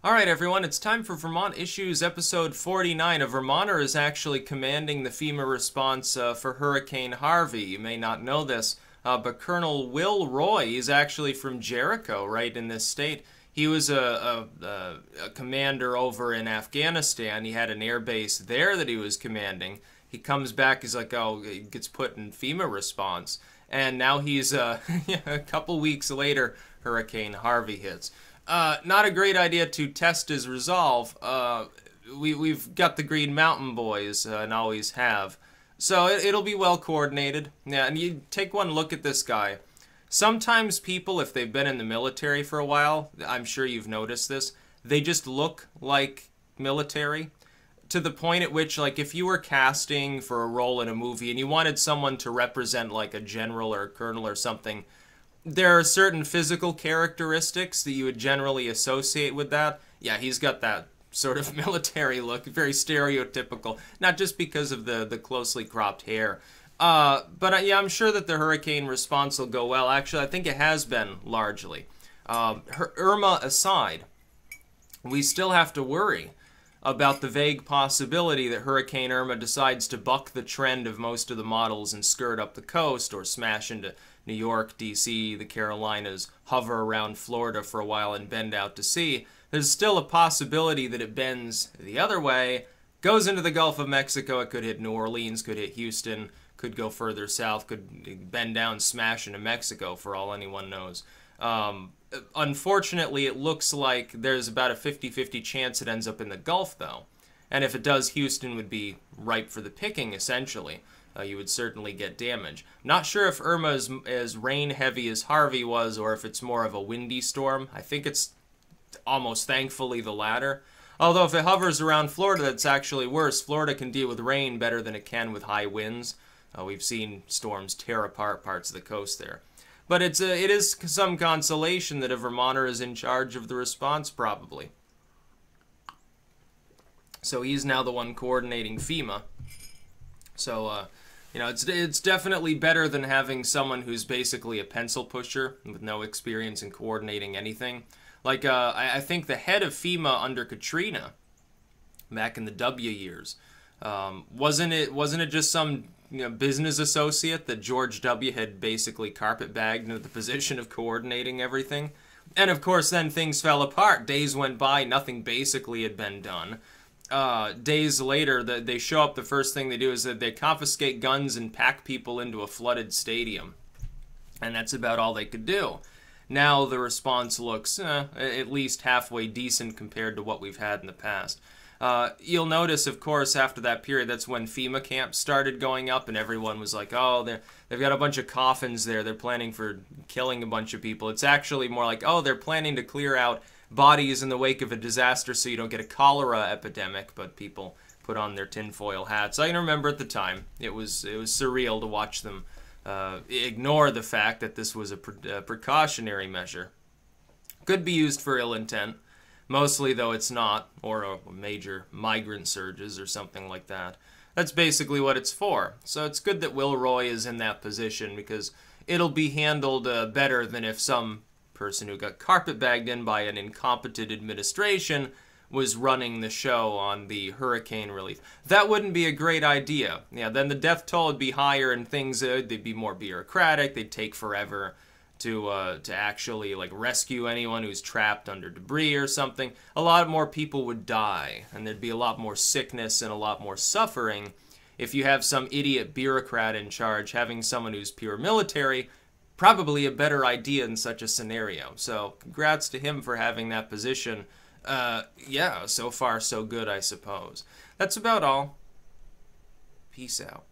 Alright everyone, it's time for Vermont Issues episode 49. A Vermonter is actually commanding the FEMA response for Hurricane Harvey. You may not know this, but Colonel Will Roy is actually from Jericho, right in this state. He was a commander over in Afghanistan. He had an air base there that he was commanding. He comes back, he's like, oh, he gets put in FEMA response. And now he's, a couple weeks later, Hurricane Harvey hits. Not a great idea to test his resolve. We've got the Green Mountain Boys, and always have. So it'll be well coordinated. Yeah, and you take one look at this guy. Sometimes people, if they've been in the military for a while, I'm sure you've noticed this, they just look like military. To the point at which, like, if you were casting for a role in a movie and you wanted someone to represent, like, a general or a colonel or something, there are certain physical characteristics that you would generally associate with that. Yeah, he's got that sort of military look, very stereotypical, not just because of the closely cropped hair. Yeah, I'm sure that the hurricane response will go well. Actually, I think it has been, largely. Irma aside, we still have to worry about the vague possibility that Hurricane Irma decides to buck the trend of most of the models and skirt up the coast or smash into New York, D.C., the Carolinas, hover around Florida for a while and bend out to sea. There's still a possibility that it bends the other way, goes into the Gulf of Mexico. It could hit New Orleans, could hit Houston, could go further south, could bend down, smash into Mexico for all anyone knows. Unfortunately, it looks like there's about a 50-50 chance it ends up in the Gulf, though. And if it does, Houston would be ripe for the picking, essentially. You would certainly get damage. Not sure if Irma is as rain-heavy as Harvey was, or if it's more of a windy storm. I think it's almost thankfully the latter. Although if it hovers around Florida, that's actually worse. Florida can deal with rain better than it can with high winds. We've seen storms tear apart parts of the coast there. But it is some consolation that a Vermonter is in charge of the response, probably. So he's now the one coordinating FEMA. So, you know, it's definitely better than having someone who's basically a pencil pusher with no experience in coordinating anything. Like, I think the head of FEMA under Katrina, back in the W years, wasn't it just some business associate that George W. had basically carpetbagged into the position of coordinating everything? And of course then things fell apart. Days went by, nothing basically had been done. Days later, they show up, the first thing they do is that they confiscate guns and pack people into a flooded stadium. And that's about all they could do. Now the response looks at least halfway decent compared to what we've had in the past. You'll notice, of course, after that period, that's when FEMA camps started going up, and everyone was like, oh, they've got a bunch of coffins there, they're planning for killing a bunch of people. It's actually more like, oh, they're planning to clear out bodies in the wake of a disaster so you don't get a cholera epidemic, but people put on their tinfoil hats. I can remember at the time, it was surreal to watch them ignore the fact that this was a precautionary measure. Could be used for ill intent. Mostly, though, it's not, or a major migrant surges or something like that. That's basically what it's for. So it's good that Will Roy is in that position, because it'll be handled better than if some person who got carpetbagged in by an incompetent administration was running the show on the hurricane relief. That wouldn't be a great idea. Yeah, then the death toll would be higher and things, they'd be more bureaucratic, they'd take forever to actually, like, rescue anyone who's trapped under debris or something. A lot more people would die, and there'd be a lot more sickness and a lot more suffering if you have some idiot bureaucrat in charge. Having someone who's pure military, probably a better idea in such a scenario. So, congrats to him for having that position. Yeah, so far so good, I suppose. That's about all. Peace out.